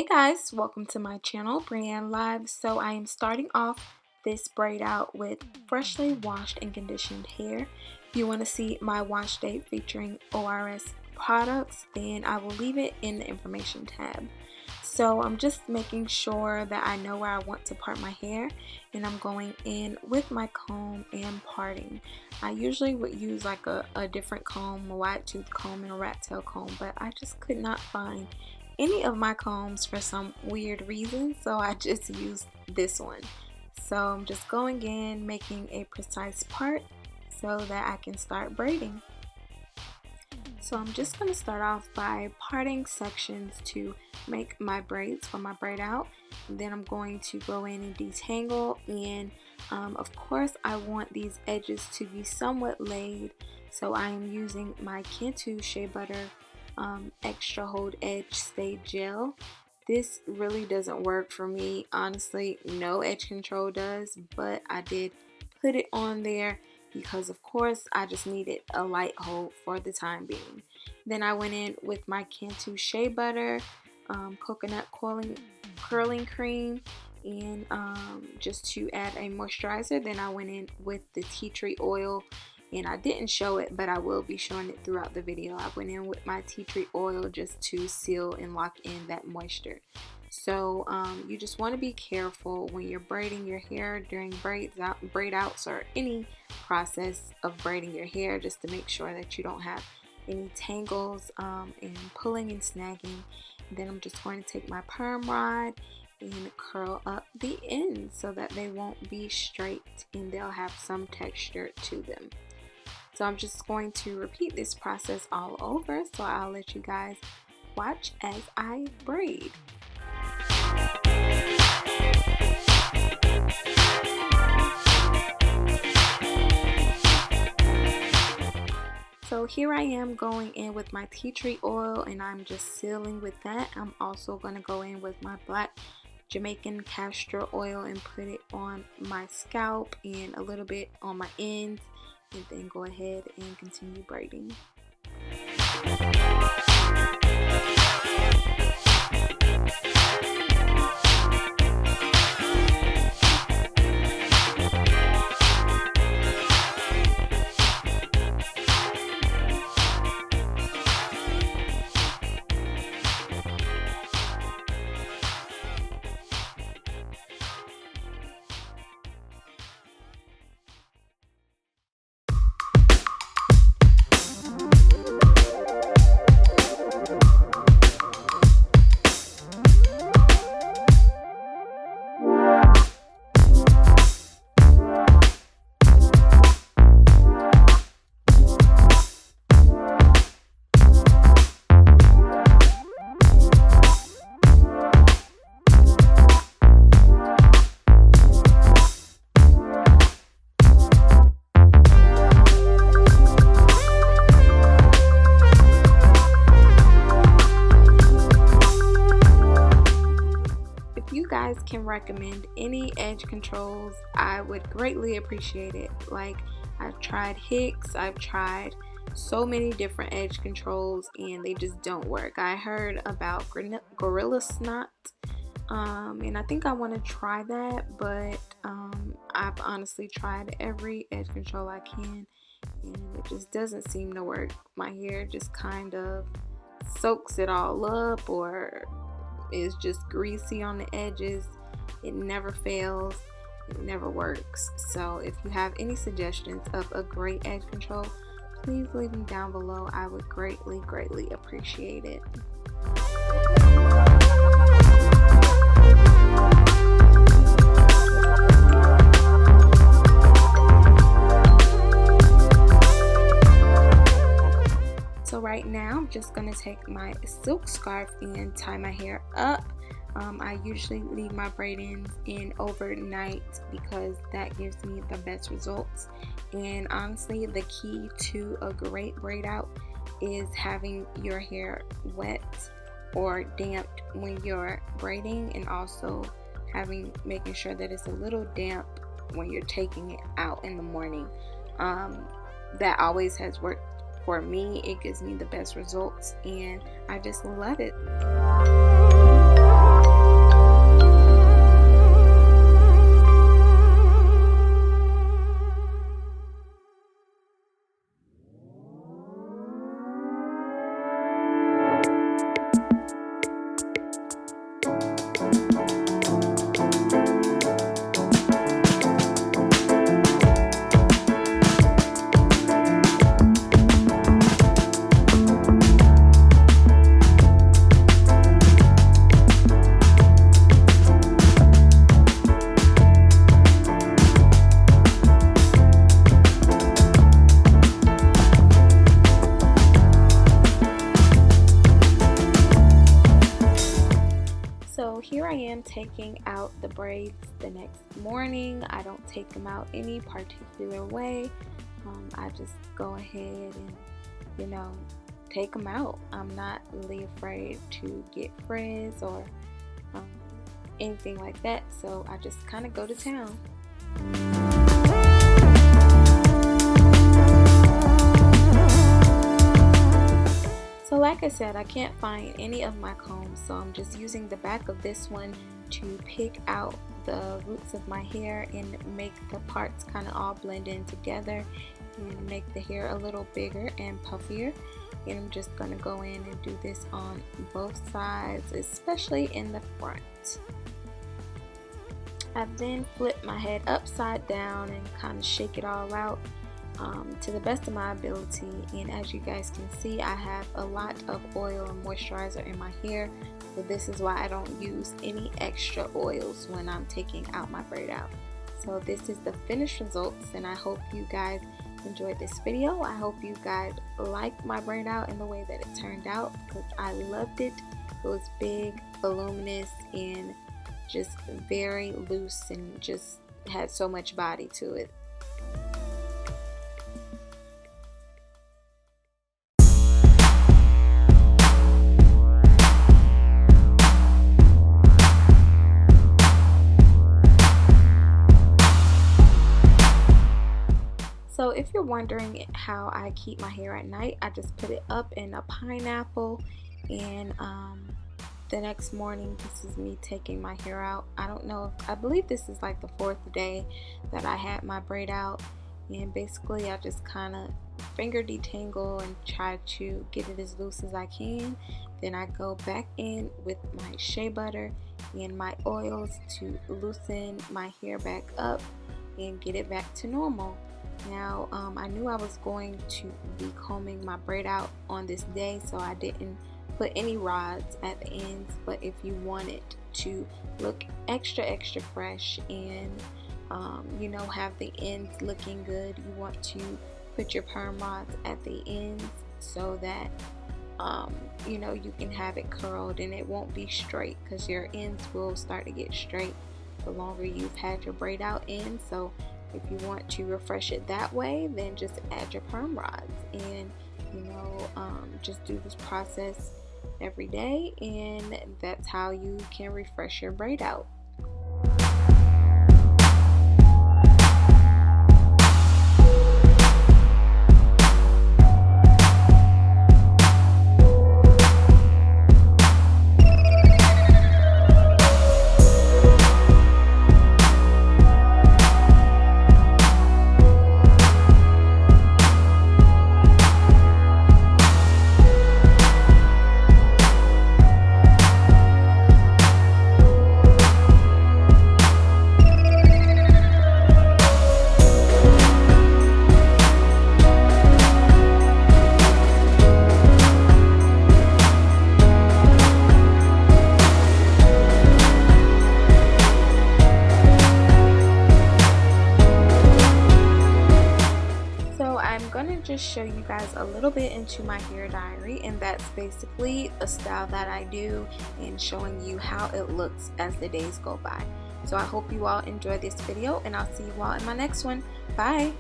Hey guys, welcome to my channel, Braid-Out. So I am starting off this braid out with freshly washed and conditioned hair. If you want to see my wash date featuring ORS products, then I will leave it in the information tab. So I'm just making sure that I know where I want to part my hair, and I'm going in with my comb and parting. I usually would use like a different comb, a wide tooth comb and a rat tail comb, but I just could not find any of my combs for some weird reason, so I just used this one. So I'm just going in, making a precise part so that I can start braiding. So I'm just going to start off by parting sections to make my braids for my braid out. And then I'm going to go in and detangle, and of course I want these edges to be somewhat laid, so I am using my Cantu Shea Butter extra hold edge stay gel. This really doesn't work for me, honestly. No edge control does, but I did put it on there because of course I just needed a light hold for the time being. Then I went in with my Cantu Shea Butter coconut curling cream, and just to add a moisturizer. Then I went in with the tea tree oil, and I didn't show it, but I will be showing it throughout the video. I went in with my tea tree oil just to seal and lock in that moisture. So you just want to be careful when you're braiding your hair during braid outs or any process of braiding your hair, just to make sure that you don't have any tangles and pulling and snagging. And then I'm just going to take my perm rod and curl up the ends so that they won't be straight and they'll have some texture to them. So I'm just going to repeat this process all over, so I'll let you guys watch as I braid. So here I am going in with my tea tree oil, and I'm just sealing with that. I'm also going to go in with my black Jamaican castor oil and put it on my scalp and a little bit on my ends, and then go ahead and continue braiding. Can recommend any edge controls, I would greatly appreciate it. Like, I've tried Hicks, I've tried so many different edge controls, and they just don't work. I heard about Gorilla Snot, and I think I want to try that, but I've honestly tried every edge control I can, and it just doesn't seem to work. My hair just kind of soaks it all up, or is just greasy on the edges. It never fails, it never works. So if you have any suggestions of a great edge control, please leave them down below. I would greatly appreciate it. So right now I'm just going to take my silk scarf and tie my hair up. I usually leave my braid-ins in overnight because that gives me the best results. And honestly, the key to a great braid out is having your hair wet or damp when you're braiding, and also making sure that it's a little damp when you're taking it out in the morning. That always has worked for me. It gives me the best results, and I just love it. when taking out the braids the next morning, I don't take them out any particular way. I just go ahead and, you know, take them out. I'm not really afraid to get frizz or anything like that, so I just kind of go to town. So like I said, I can't find any of my combs, so I'm just using the back of this one to pick out the roots of my hair and make the parts kind of all blend in together and make the hair a little bigger and puffier. And I'm just going to go in and do this on both sides, especially in the front. I then flip my head upside down and kind of shake it all out to the best of my ability. And as you guys can see, I have a lot of oil and moisturizer in my hair, so this is why I don't use any extra oils when I'm taking out my braid out. So this is the finished results, and I hope you guys enjoyed this video. I hope you guys liked my braid out and the way that it turned out, because I loved it. It was big, voluminous, and just very loose, and just had so much body to it. So if you're wondering how I keep my hair at night, I just put it up in a pineapple, and the next morning, this is me taking my hair out. I don't know, I believe this is like the 4th day that I had my braid out, and basically I just kind of finger detangle and try to get it as loose as I can. Then I go back in with my shea butter and my oils to loosen my hair back up and get it back to normal. Now I knew I was going to be combing my braid out on this day, so I didn't put any rods at the ends. But if you want it to look extra fresh and you know, have the ends looking good, you want to put your perm rods at the ends so that you know, you can have it curled and it won't be straight, because your ends will start to get straight the longer you've had your braid out in. So if you want to refresh it that way, then just add your perm rods, and you know, just do this process every day, and that's how you can refresh your braid out. Just show you guys a little bit into my hair diary, and that's basically a style that I do and showing you how it looks as the days go by. So I hope you all enjoyed this video, and I'll see you all in my next one. Bye.